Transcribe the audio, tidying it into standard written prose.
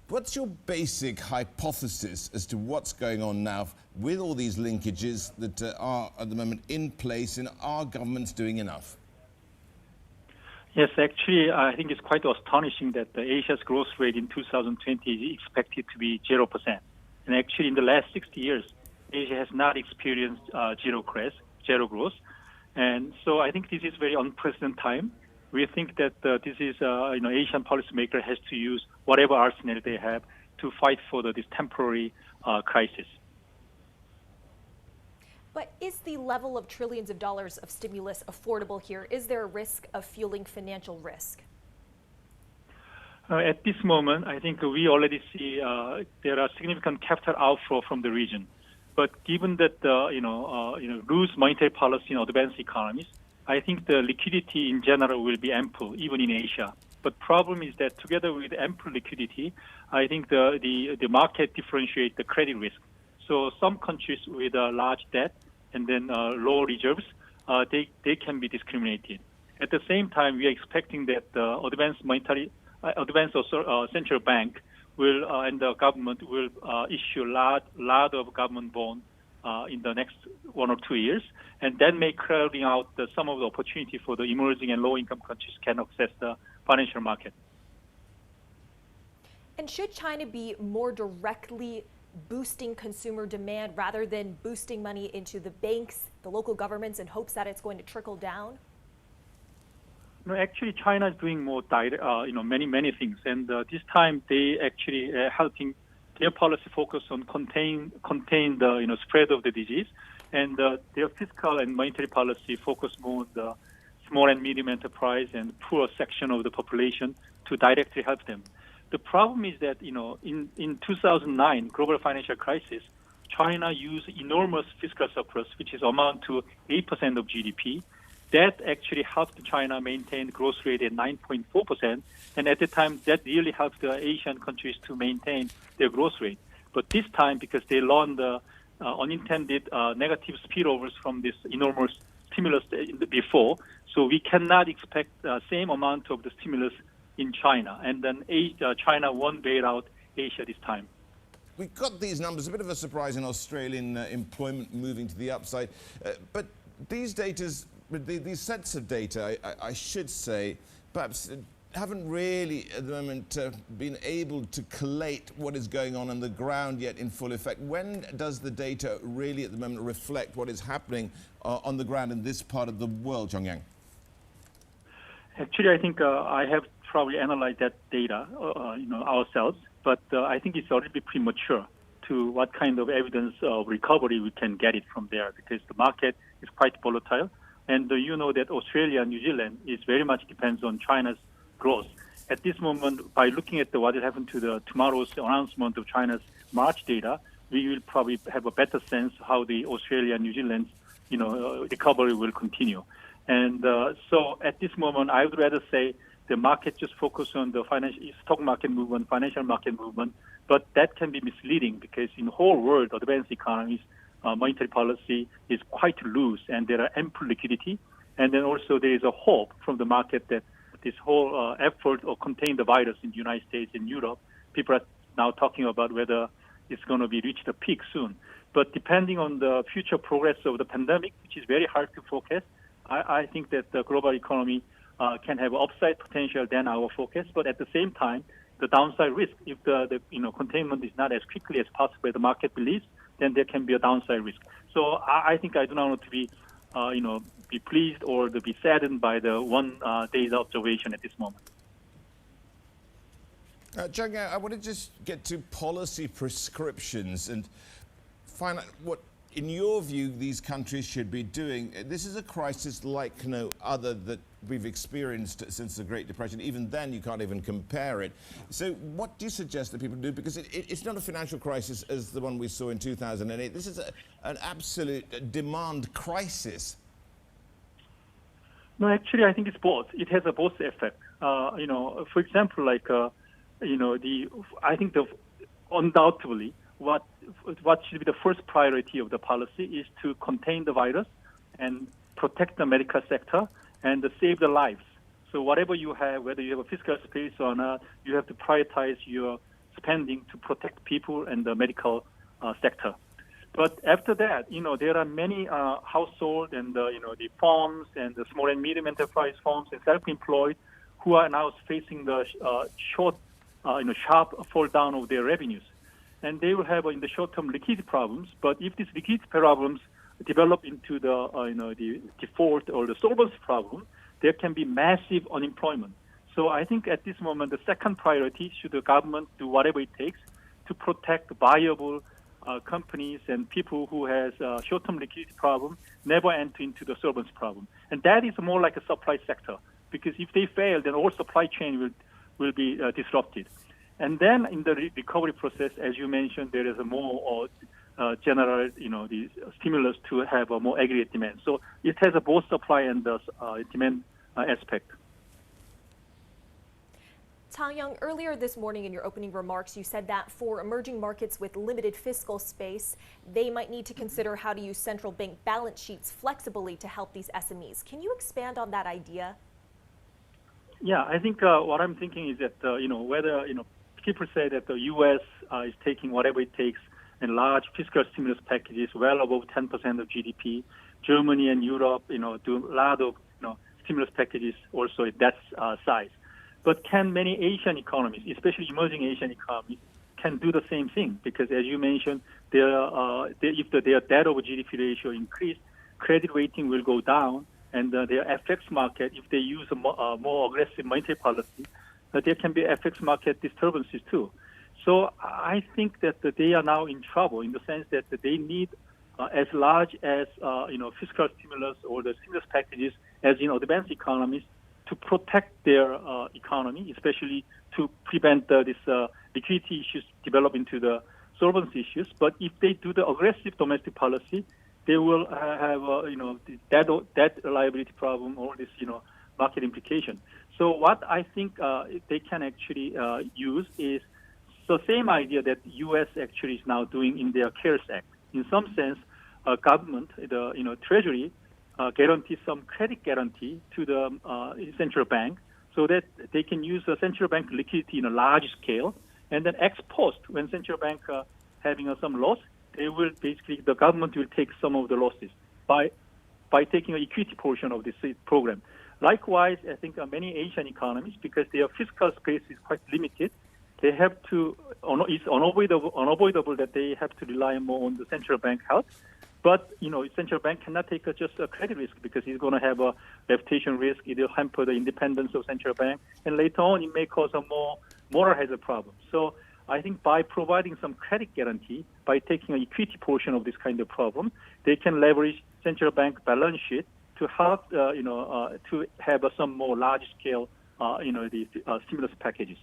What's your basic hypothesis as to what's going on now with all these linkages that are at the moment in place, and are governments doing enough? Yes, actually, I think it's quite astonishing that Asia's growth rate in 2020 is expected to be 0%. And actually, in the last 60 years, Asia has not experienced zero growth. And so I think this is very unprecedented time. We think that this is, Asian policymaker has to use whatever arsenal they have to fight for this temporary crisis. But is the level of trillions of dollars of stimulus affordable here? Is there a risk of fueling financial risk? At this moment, I think we already see there are significant capital outflow from the region. But given that loose monetary policy in advanced economies, I think the liquidity in general will be ample, even in Asia. But problem is that together with ample liquidity, I think the market differentiates the credit risk. So some countries with large debt and then low reserves, they can be discriminated. At the same time, we are expecting that the advanced central bank will and the government will issue a lot of government bonds in the next 1 or 2 years, and then may crowding out some of the opportunity for the emerging and low-income countries can access the financial market. And should China be more directly boosting consumer demand rather than boosting money into the banks, the local governments, in hopes that it's going to trickle down? No, actually, China is doing more many things, and this time they actually helping their policy focus on contain the spread of the disease, and their fiscal and monetary policy focus more on the small and medium enterprise and poor section of the population to directly help them. The problem is that in 2009 global financial crisis, China used enormous fiscal surplus, which is amount to 8% of GDP. That actually helped China maintain growth rate at 9.4%, and at the time that really helped the Asian countries to maintain their growth rate. But this time, because they learned the unintended negative spillovers from this enormous stimulus before, so we cannot expect the same amount of the stimulus in China, and then China won't bail out Asia this time. We've got these numbers, a bit of a surprise in Australian employment moving to the upside, but these sets of data, I should say, perhaps haven't really at the moment been able to collate what is going on the ground yet in full effect. When does the data really at the moment reflect what is happening on the ground in this part of the world, Changyong? Actually, I think I have probably analyzed that data ourselves, but I think it's already premature to what kind of evidence of recovery we can get it from there, because the market is quite volatile. And you know that Australia and New Zealand is very much depends on China's growth. At this moment, by looking at what will happen to tomorrow's announcement of China's March data, we will probably have a better sense how the Australia and New Zealand's recovery will continue. And so at this moment, I would rather say the market just focus on the stock market movement, financial market movement, but that can be misleading because in the whole world, advanced economies, monetary policy is quite loose and there are ample liquidity. And then also there is a hope from the market that this whole effort to contain the virus in the United States and Europe, people are now talking about whether it's going to be reached a peak soon. But depending on the future progress of the pandemic, which is very hard to forecast, I think that the global economy can have upside potential than our forecast. But at the same time, the downside risk, if the containment is not as quickly as possible as the market believes, then there can be a downside risk. So I think I do not want to be, be pleased or to be saddened by the 1 day's observation at this moment. Changyong, I want to just get to policy prescriptions and find out what, in your view, these countries should be doing. This is a crisis like no other that we've experienced since the Great Depression. Even then, you can't even compare it. So what do you suggest that people do? Because it's not a financial crisis as the one we saw in 2008. This is an absolute demand crisis. No, actually, I think it's both. It has a both effect. For example, I think undoubtedly what should be the first priority of the policy is to contain the virus and protect the medical sector and save the lives. So whatever you have, whether you have a fiscal space or not, you have to prioritize your spending to protect people and the medical sector. But after that, there are many household and the firms and the small and medium enterprise firms and self-employed who are now facing the sharp fall down of their revenues, and they will have in the short term liquidity problems. But if these liquidity problems develop into the default or the solvency problem, there can be massive unemployment. So I think at this moment, the second priority should the government do whatever it takes to protect viable companies and people who has short-term liquidity problem never enter into the solvency problem. And that is more like a supply sector, because if they fail, then all supply chain will be disrupted. And then in the recovery process, as you mentioned, there is a more general, the stimulus to have a more aggregate demand. So it has a both supply and the demand aspect. Changyong, earlier this morning in your opening remarks, you said that for emerging markets with limited fiscal space, they might need to consider how to use central bank balance sheets flexibly to help these SMEs. Can you expand on that idea? Yeah, I think what I'm thinking is that, whether, people say that the U.S. is taking whatever it takes and large fiscal stimulus packages well above 10% of GDP. Germany and Europe, do a lot of, stimulus packages also at that size. But can many Asian economies, especially emerging Asian economies, can do the same thing? Because as you mentioned, if their debt over GDP ratio increase, credit rating will go down, and their FX market, if they use a more aggressive monetary policy, there can be FX market disturbances too. So I think that they are now in trouble in the sense that they need as large as fiscal stimulus or the stimulus packages as advanced economies to protect their economy, especially to prevent this liquidity issues develop into the solvency issues. But if they do the aggressive domestic policy, they will have the debt liability problem or this market implication. So what I think they can actually use is the same idea that the U.S. actually is now doing in their CARES Act. In some sense, government, the Treasury, guarantee some credit guarantee to the central bank so that they can use the central bank liquidity in a large scale. And then ex post, when central bank having some loss, the government will take some of the losses by taking an equity portion of this program. Likewise, I think many Asian economies, because their fiscal space is quite limited, they have to, it's unavoidable that they have to rely more on the central bank help. But, central bank cannot take just a credit risk because it's going to have a reputation risk. It will hamper the independence of central bank. And later on, it may cause a more moral hazard problem. So I think by providing some credit guarantee, by taking an equity portion of this kind of problem, they can leverage central bank balance sheet to help, to have some more large scale, the stimulus packages.